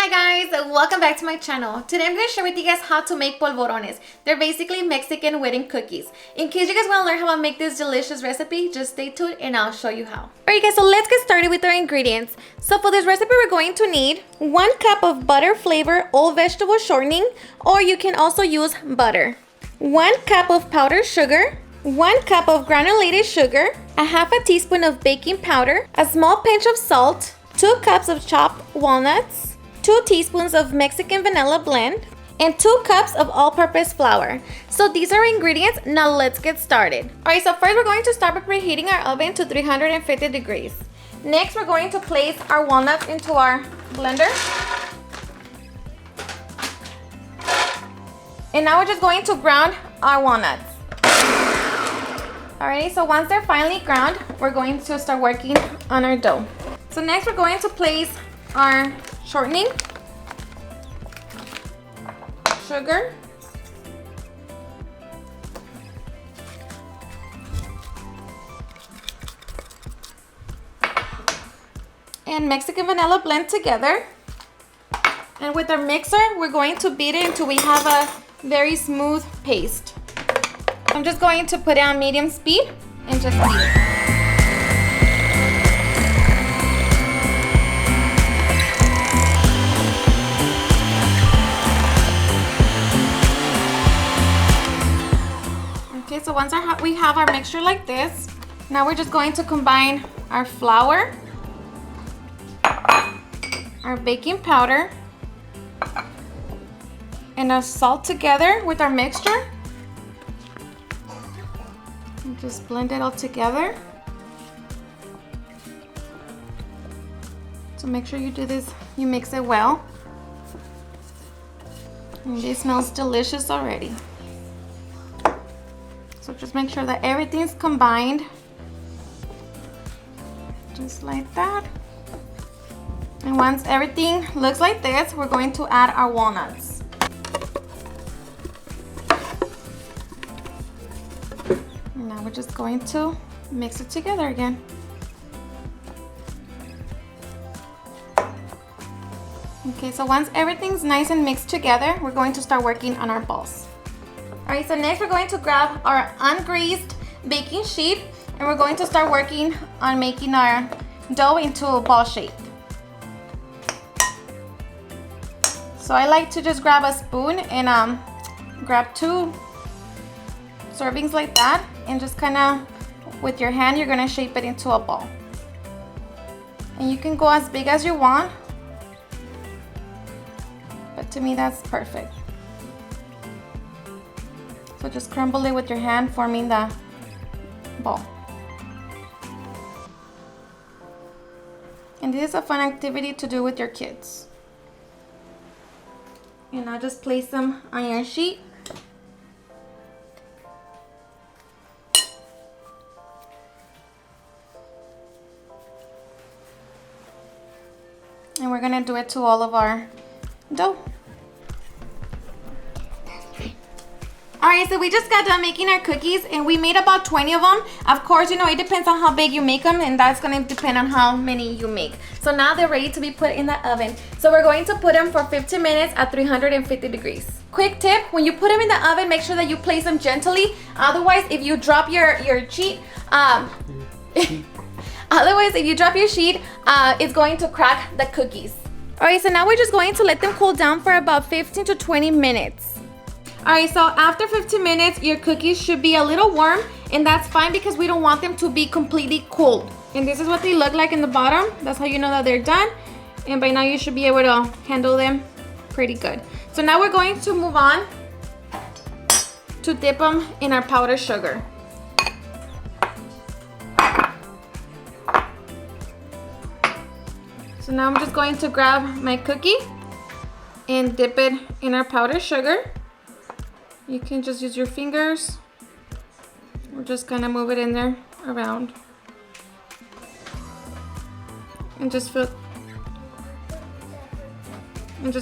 Hi guys, welcome back to my channel. Today I'm going to share with you guys how to make polvorones. They're basically Mexican wedding cookies. In case you guys want to learn how to make this delicious recipe, just stay tuned and I'll show you how. Alright guys, so let's get started with our ingredients. So for this recipe we're going to need 1 cup of butter flavor all vegetable shortening, or you can also use butter. 1 cup of powdered sugar, 1 cup of granulated sugar, a half a teaspoon of baking powder, a small pinch of salt, 2 cups of chopped walnuts, 2 teaspoons of Mexican vanilla blend, and 2 cups of all-purpose flour. So these are our ingredients. Now let's get started. Alright, so first we're going to start by preheating our oven to 350 degrees. Next, we're going to place our walnuts into our blender. And now we're just going to ground our walnuts. Alright, so once they're finally ground, we're going to start working on our dough. So next we're going to place our shortening, sugar, and Mexican vanilla blend together. And with our mixer, we're going to beat it until we have a very smooth paste. I'm just going to put it on medium speed and just beat it. Okay, so once we have our mixture like this, now we're just going to combine our flour, our baking powder, and our salt together with our mixture. And just blend it all together. So make sure you do this, you mix it well. And this smells delicious already. So just make sure that everything's combined. Just like that. And once everything looks like this, we're going to add our walnuts. And now we're just going to mix it together again. Okay, so once everything's nice and mixed together, we're going to start working on our balls. Alright, so next we're going to grab our ungreased baking sheet and we're going to start working on making our dough into a ball shape. So I like to just grab a spoon and grab 2 servings like that, and just kind of with your hand you're going to shape it into a ball. And you can go as big as you want, but to me that's perfect. So just crumble it with your hand, forming the ball. And this is a fun activity to do with your kids. And now just place them on your sheet. And we're gonna do it to all of our dough. Alright, so we just got done making our cookies and we made about 20 of them. Of course, you know, it depends on how big you make them, and that's going to depend on how many you make. So now they're ready to be put in the oven. So we're going to put them for 15 minutes at 350 degrees. Quick tip, when you put them in the oven, make sure that you place them gently. Otherwise, if you drop your sheet, it's going to crack the cookies. Alright, so now we're just going to let them cool down for about 15 to 20 minutes. Alright, so after 15 minutes, your cookies should be a little warm, and that's fine because we don't want them to be completely cold. And this is what they look like in the bottom. That's how you know that they're done. And by now you should be able to handle them pretty good. So now we're going to move on to dip them in our powdered sugar. So now I'm just going to grab my cookie and dip it in our powdered sugar. You can just use your fingers. We're just gonna move it in there around. And just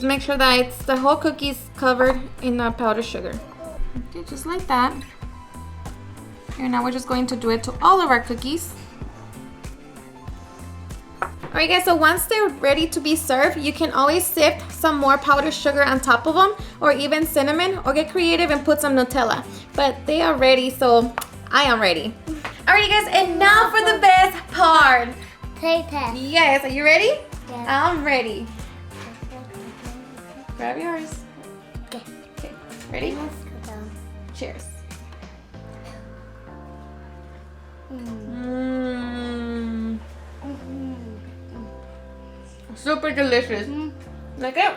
make sure that the whole cookie's covered in the powdered sugar. Okay, just like that. And now we're just going to do it to all of our cookies. Alright guys, so once they're ready to be served, you can always sift some more powdered sugar on top of them, or even cinnamon, or get creative and put some Nutella. But they are ready, so I am ready. Alright guys, and now for the best part. Play test. Yes, are you ready? Yes. I'm ready. Grab yours. Okay. Okay, ready? Let's go down. Cheers. Super delicious. Like it?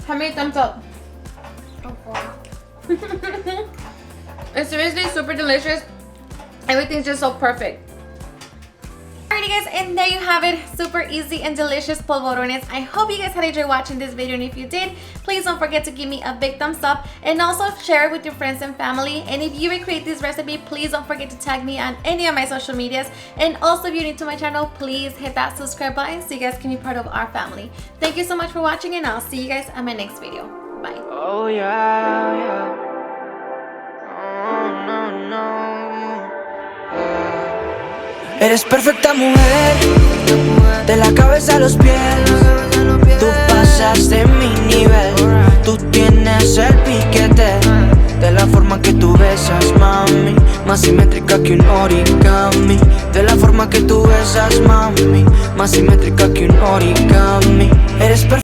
How many thumbs up? It's seriously super delicious. Everything's just so perfect. Alrighty guys, and there you have it. Super easy and delicious polvorones. I hope you guys had enjoyed watching this video, and if you did, please don't forget to give me a big thumbs up and also share it with your friends and family. And if you recreate this recipe, please don't forget to tag me on any of my social medias. And also, if you're new to my channel, please hit that subscribe button so you guys can be part of our family. Thank you so much for watching, and I'll see you guys on my next video. Bye. Oh yeah, yeah. Oh no, no. Eres perfecta mujer, de la cabeza a los pies. Tú pasas de mi nivel, tú tienes el piquete. De la forma que tú besas, mami, más simétrica que un origami. De la forma que tú besas, mami, más simétrica que un origami. Eres perfecta.